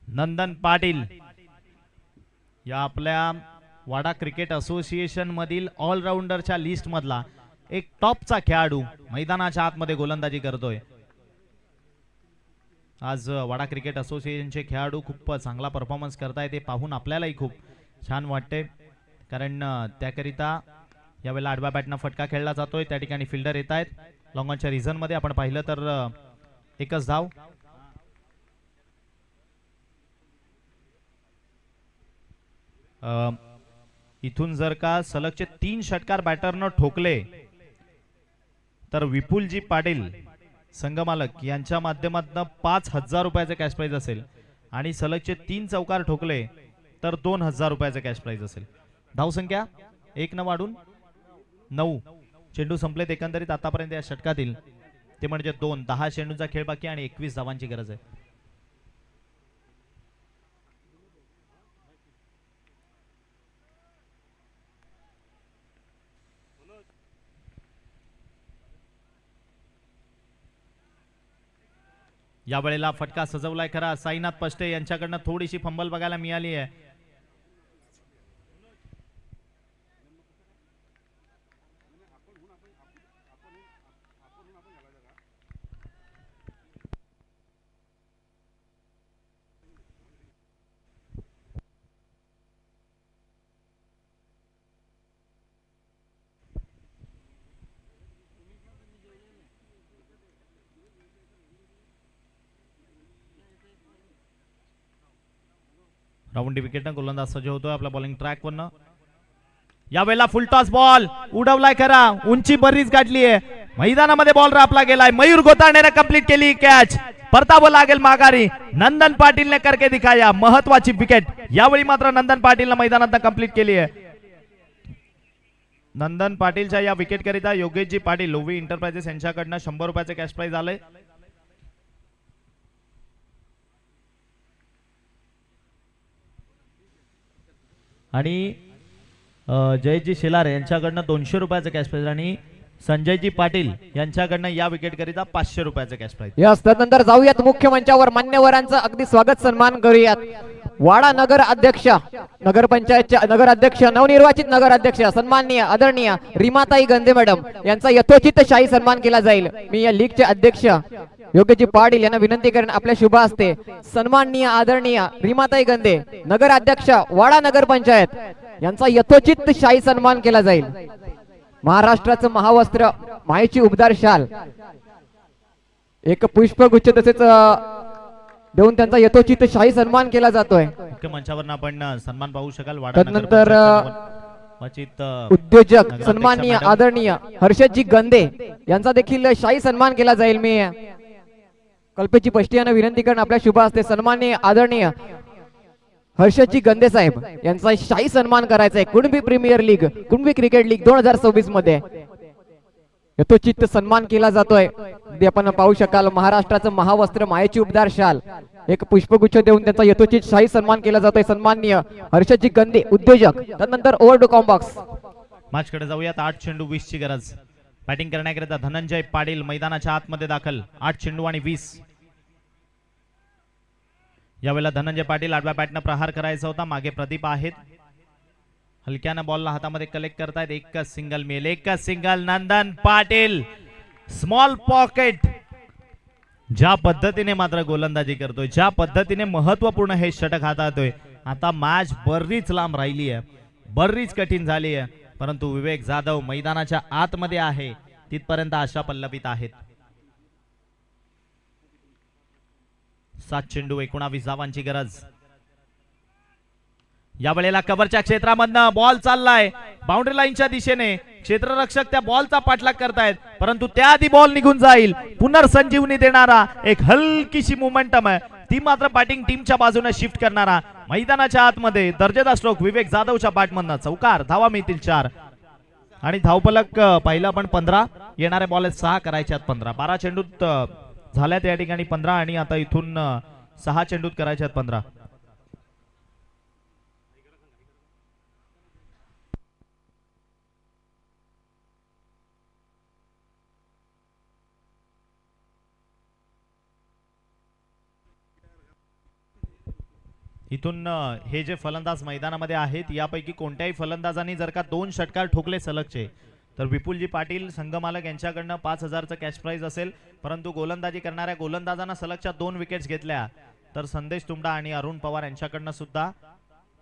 नंदन पाटील या आपल्या वाडा क्रिकेट असोसिएशन मधील ऑलराऊंडरच्या लिस्ट मधला एक टॉपचा खेळाडू मैदानाच्या आतमध्ये गोलंदाजी करतोय. आज वाडा क्रिकेट असोसिएशनचे खेळाडू खूप चांगला परफॉर्मन्स करतायत, ते पाहून आपल्यालाही खूप छान वाटते. कारण त्याकरिता यावेळेला आडव्या बॅटनं फटका खेळला जातोय. त्या ठिकाणी फिल्डर येत आहेत. लॉंगॉनच्या रिझन मध्ये आपण पाहिलं तर एकच धाव. इथून जर का सलगचे 3 षटकार बॅटरनं ठोकले तर विपुलजी पाटील संघमालक यांच्या माध्यमातून 5,000 रुपयाचं कॅश प्राइज असेल आणि सलगचे 3 चौकार ठोकले तर 2,000 रुपयाचं कॅश प्राइज असेल. धावसंख्या 1 न वाढून 9. चेंडू संपलेत एकंदरीत आतापर्यंत या षटकातील, ते म्हणजे 2. 10 चेंडूचा खेळ बाकी आणि 21 धावांची गरज आहे. या वेळेला फटका सजवलाय खरा. साईनाथ पष्टे यांच्याकडनं थोडीशी फंबल बघायला मिळाली आहे. राऊंडी विकेटनं गोलंदाज सज्ज होतोय आपल्या बॉलिंग ट्रॅक वरनं. यावेळेला फुलटॉस बॉल उडवलाय खरा, उंची बरीच गाठली आहे. मैदानामध्ये बॉल रापला गेलाय. मयूर गोताळेने कंप्लीट केली कॅच. परतावं लागेल माघारी. नंदन पाटीलने करके दिखाया. महत्वाची विकेट यावेळी मात्र नंदन पाटीलने मैदानात कंप्लीट केली आहे. नंदन पाटीलच्या या विकेट करिता योगेशजी पाटील लोवी एंटरप्राइजेस यांच्याकडनं 100 रुपयाचे कॅश प्राइज आले. आणि जयजी शेलार यांच्याकडनं 200 रुपयाचं कॅश प्राइज आणि संजयजी पाटील यांच्याकडनं या विकेट करिता 500 रुपयाचं कॅश प्राइज. याच त्यानंतर जाऊयात मुख्य मंचावर. मान्यवरांचं अगदी स्वागत सन्मान करूयात. वाडा नगर अध्यक्ष, नगरपंचायतच्या नगर अध्यक्ष, नवनिर्वाचित नगर अध्यक्ष सन्माननीय आदरणीय रीमाताई गंदे मॅडम यांचा यथोचित शाही सन्मान केला जाईल. मी या लीगचे अध्यक्ष योगेशजी पाटील यांना विनंती करेन आपल्या शुभ हस्ते सन्माननीय आदरणीय रीमाताई गंदे नगर अध्यक्ष वाडा नगर पंचायत यांचा यथोचित शाही सन्मान केला जाईल. महाराष्ट्राचं महावस्त्र, मायेची उबदार शाल, एक पुष्पगुच्छ तसेच देऊन त्यांचा यथोचित शाही सन्मान केला जातोय. मुख्य मंचावर आपण सन्मान पाहू शकाल. वाडा त्यानंतर उद्योजक सन्माननीय आदरणीय हर्षदजी गंदे यांचा देखील शाही सन्मान केला जाईल. मी कल्पेची पष्टी यांना विनंती करून आपल्या शुभ हस्ते सन्माननीय आदरणीय हर्षदजी गंदे साहेब यांचा शाही सन्मान करायचा आहे. Kunbi premier league, Kunbi cricket league 2024 मध्ये यथोचित सन्मान केला जातोय. आपण पाहू शकाल महाराष्ट्राचं महावस्त्र, मायेची उबदार शाल, एक पुष्पगुच्छ देऊन त्यांचा यथोचित शाही सन्मान केला जातोय. सन्माननीय हर्षदजी गंदे उद्योजक. त्यानंतर ओव्हर टू कॉम्बॉक्स. मॅच कडे जाऊयात. 8 चेंडू 20 ची गरज. बॅटिंग करण्याकरिता धनंजय पाटील मैदानाच्या आतमध्ये दाखल. 8 चेंडू आणि 20. यावेळेला धनंजय पाटील आडव्या बॅटनं प्रहार करायचा होता. मागे प्रदीप आहेत. हलक्यानं बॉलला हातामध्ये कलेक्ट करतायत. एकच सिंगल मिळेल, एकच single. Nandan Patil small pocket. ज्या पद्धतीने मात्र गोलंदाजी करतोय, ज्या पद्धतीने महत्वपूर्ण हे षटक हाताळतोय. आता मॅच बरीच लांब राहिली आहे, बरीच कठीण झाली आहे, परंतु विवेक जाधव मैदानाच्या आतमध्ये आहे, तिथपर्यंत आशा पल्लवित आहेत. 7 चेंडू 19 धावांची गरज. या वेळेला कव्हरच्या क्षेत्रामधनं बॉल चाललाय बाउंड्री लाईनच्या दिशेने. क्षेत्ररक्षक त्या बॉलचा पाठलाग करतायत, परंतु त्याआधी बॉल निघून जाईल. पुनर्संजीवनी देणारा एक हलकीशी मोमेंटम आहे, ती मात्र बॅटिंग टीमच्या बाजूने शिफ्ट करणारा. मैदानाच्या आतमध्ये दर्जेदार स्ट्रोक विवेक जाधवच्या बॅटमधनं चौकार. धावा मिळतील 4 आणि धावफलक पहिला पण 15. येणारे बॉल 6 करायच्यात 15. 12 चेंडूत झाल्यात या ठिकाणी 15 आणि आता इथून 6 चेंडूत करायच्यात 15. इथून हे जे फलंदाज मैदानामध्ये आहेत यापैकी कोणत्याही फलंदाजांनी जर का 2 षटकार ठोकले सलगचे तर विपुलजी पाटील संघमालक यांच्याकडनं 5,000चं कॅश प्राइज असेल, परंतु गोलंदाजी करणाऱ्या गोलंदाजांना सलगच्या 2 विकेट्स घेतल्या. तर संदेश तुंबडा आणि अरुण पवार यांच्याकडनं सुद्धा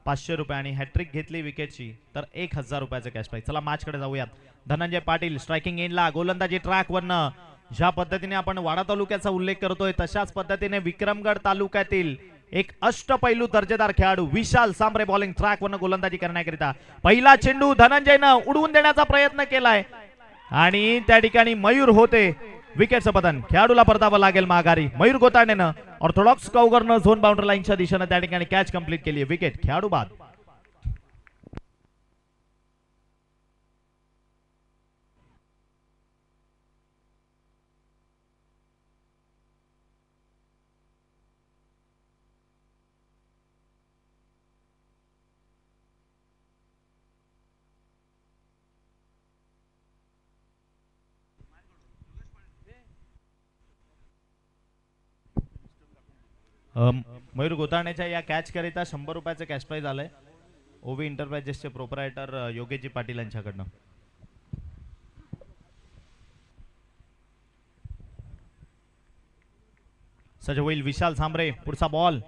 500 रुपये आणि हॅट्रिक घेतली विकेटची तर 1,000 रुपयाचं कॅश प्राइज. चला मॅच कडे जाऊयात. धनंजय पाटील स्ट्रायकिंग एंडला, गोलंदाजी ट्रॅक वरनं. ज्या पद्धतीने आपण वाडा तालुक्याचा उल्लेख करतोय तशाच पद्धतीने विक्रमगड तालुक्यातील एक अष्टपैलू दर्जेदार खेळाडू विशाल सांबरे बॉलिंग ट्रॅक वरनं गोलंदाजी करण्याकरिता. पहिला चेंडू धनंजयनं उडवून देण्याचा प्रयत्न केलाय आणि त्या ठिकाणी मयूर होते विकेटचं पतन. खेळाडूला परतावं लागेल माघारी. मयूर गोतांडेनं ऑर्थोडॉक्स काउगरनं झोन बाउंड्री लाईनच्या दिशेने त्या ठिकाणी कॅच कंप्लीट केली. विकेट खेळाडू बाद. मयूर गोताण्याच्या या कॅच करिता 100 रुपयाचं कॅश प्राइज आलंय ओवी एंटरप्राइजेसचे प्रोप्रायटर योगेशजी पाटील यांच्याकडनं. सज्ज होईल विशाल सांबरे. पुढचा बॉल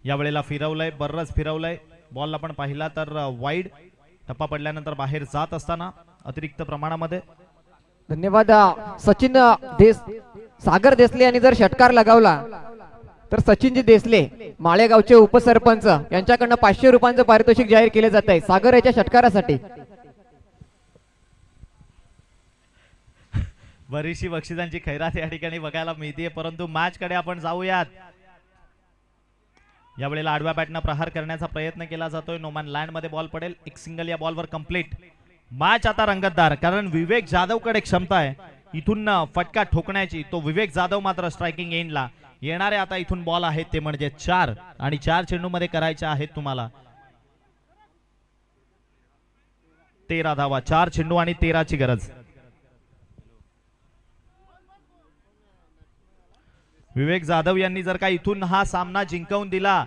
या वेळेला फिरवलंय, बर्रच फिरवलंय. बॉल आपण पाहिला तर वाईड टप्पा पडल्यानंतर बाहेर जात असताना अतिरिक्त प्रमाणामध्ये. धन्यवाद सचिन सागर देसले यांनी जर षटकार लगावला तर सचिनजी देसले माळेगावचे उपसरपंच यांच्याकडनं 500 रुपयांचं पारितोषिक जाहीर केले जात आहे सागर याच्या षटकारासाठी. बरीचशी बक्षिसांची खैरात या ठिकाणी बघायला मिळते, परंतु मॅच कडे आपण जाऊयात. या वेळेला आडव्या बॅटनं प्रहार करण्याचा प्रयत्न केला जातोय. नोमॅन लँड मध्ये बॉल पडेल. एक सिंगल या बॉलवर कंप्लीट. मॅच आता रंगतदार, कारण विवेक जाधवकडे क्षमता आहे इथून फटका ठोकण्याची. तो विवेक जाधव मात्र स्ट्रायकिंग एंडला. येणारे आता इथून बॉल आहेत ते म्हणजे 4 आणि 4 चेंडू मध्ये करायचे आहेत तुम्हाला 13 धावा. 4 चेंडू आणि 13 ची गरज. विवेक जाधव यांनी जर का इथून हा सामना जिंकवून दिला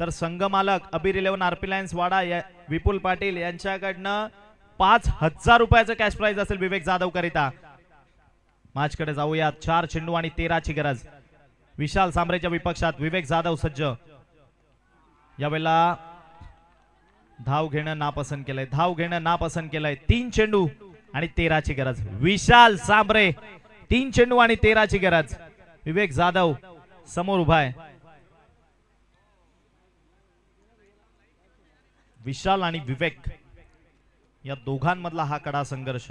तर संघ मालक अबीर 11 आरपी लायन्स वाडा विपुल पाटील यांच्याकडनं 5,000 रुपयाचं कॅश प्राइज असेल विवेक जाधव करिता. मॅच कडे जाऊया. 4 चेंडू आणि 13 ची गरज. विशाल सांबरेच्या विपक्षात विवेक जाधव सज्ज. यावेळेला धाव घेणं नापसंत केलंय. धाव घेणं नापसंत केलंय. 3 चेंडू आणि 13 ची गरज. विशाल सांबरे 3 चेंडू आणि 13 ची गरज. विवेक जाधव समोर उभा आहे. विशाल आणि विवेक या दोघांमधला हा कडा संघर्ष.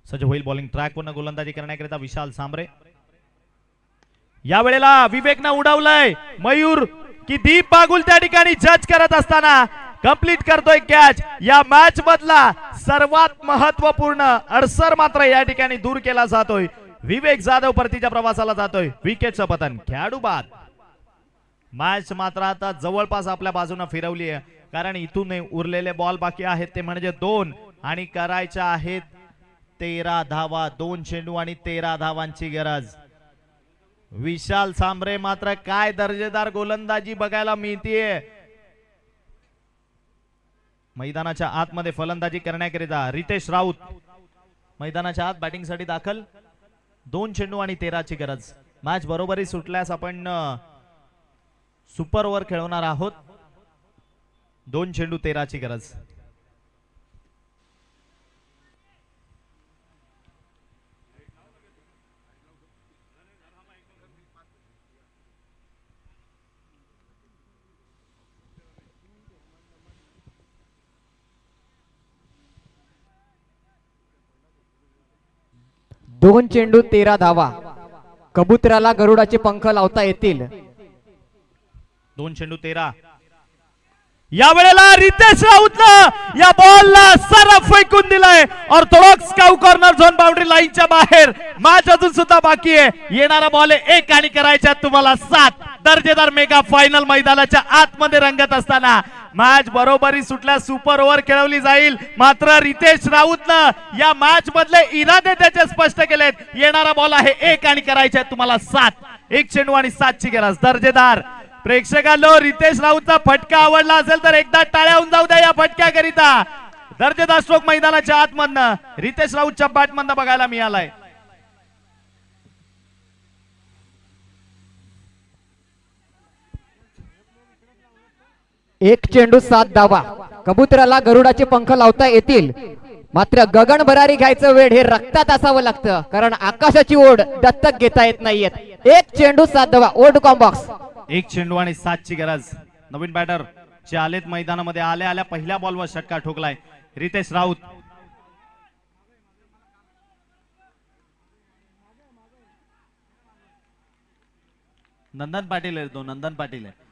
सज्ज होईल बॉलिंग ट्रॅक वरनं गोलंदाजी करण्याकरिता विशाल सांबरे. या वेळेला विवेकनं उडवलंय. मयूर की दीप बागुल त्या ठिकाणी जज करत असताना कंप्लीट करतोय कॅच. या मॅच मधला सर्वात महत्वपूर्ण अडसर मात्र या ठिकाणी दूर केला जातोय. विवेक जाधव परतीच्या प्रवासाला जातोय. विकेटचं पतन. खेळाडू बाद. मॅच मात्र आता जवळपास आपल्या बाजूने फिरवली आहे, कारण इथून उरलेले बॉल बाकी आहेत ते म्हणजे 2 आणि करायच्या आहेत 13 धावा. 2 चेंडू आणि 13 धावांची गरज. विशाल सांबरे मात्र काय दर्जेदार गोलंदाजी बघायला मिळतीये. मैदानाच्या आतमध्ये फलंदाजी करण्याकरिता रितेश राऊत मैदानाच्या आत बॅटिंग साठी दाखल. 2 चेंडू आणि 13 ची गरज. मॅच बरोबरी सुटल्यास आपण सुपर ओव्हर खेळवणार आहोत. 2 चेंडू 13 ची गरज. दोन चेंडू 13 धावा. कबुतराला गरुडाचे पंख लावता येतील. 2 चेंडू 13. या वेळेला रितेश राऊतनं या बॉलला सरळ फेकून दिलाय ऑर्थोडॉक्स काऊ कॉर्नर झोन बाउंड्री लाईनच्या बाहेर. मॅच अजून सुद्धा बाकी आहे. येणारा बॉल 1 आणि करायच्या तुम्हाला 7. दर्जेदार मेगा फायनल मैदानाच्या आतमध्ये रंगत असताना मॅच बरोबरी सुटल्या सुपर ओव्हर खेळवली जाईल. मात्र रितेश राऊतनं या मॅच मधले इरादे त्याचे स्पष्ट केलेत. येणारा बॉल आहे 1 आणि करायच्या तुम्हाला 7. 1 चेंडू आणि 7 ची गरज. दर्जेदार प्रेक्षकांनो रितेश राऊतचा फटका आवडला असेल तर एकदा टाळ्या होऊन जाऊ द्या या फटक्याकरिता. दर्जेदार स्ट्रोक मैदानाच्या आतमधनं रितेश राऊतच्या बॅटमधनं बघायला मिळालाय. एक चेंडू 7 धावा. कबुतराला गरुडाचे पंख लावता येतील, मात्र गगन भरारी घ्यायचं वेळ हे रक्तात असावं लागतं, कारण आकाशाची ओढ दत्तक घेता येत नाहीयेत. एक चेंडू 7 धावा. Old combox. एक चेंडू आणि 7 ची गरज. नवीन बॅटर जे आलेत मैदानामध्ये आल्या आल्या पहिल्या बॉलवर षटकार ठोकलाय रितेश राऊत. नंदन पाटील आहे तो, नंदन पाटील आहे.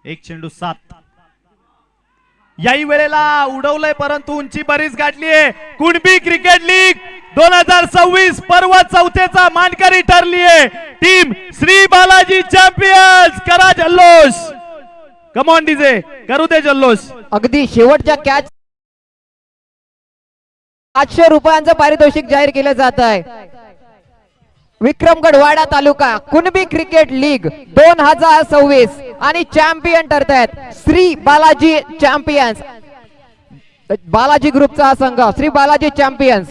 एक चेंडू 7. याही वेळेला उडवलंय परंतु उंची बरीच गाठली आहे. कुणबी क्रिकेट लीग 2026 पर्व चौथेचा मानकरी ठरली आहे टीम श्री बालाजी चॅम्पियन्स. करा जल्लोष. कम ऑन डीजे, करू दे जल्लोष. अगदी शेवटच्या कॅच 500 रुपयांचं पारितोषिक जाहीर केलं जात आहे. विक्रमगड वाडा तालुका कुणबी क्रिकेट लीग 2026 आणि चॅम्पियन ठरतायत श्री बालाजी चॅम्पियन्स. बालाजी ग्रुपचा हा संघ श्री बालाजी चॅम्पियन्स.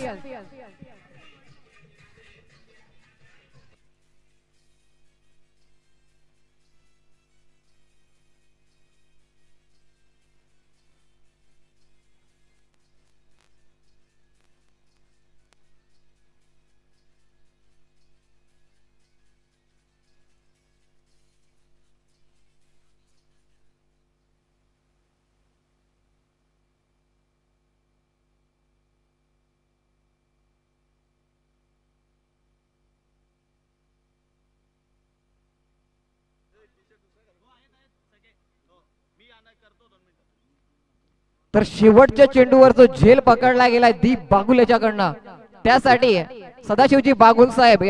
तर शेवटच्या चेंडूवर जो झेल पकडला गेलाय दीप बागुल याच्याकडनं, त्यासाठी सदाशिवजी बागुल साहेब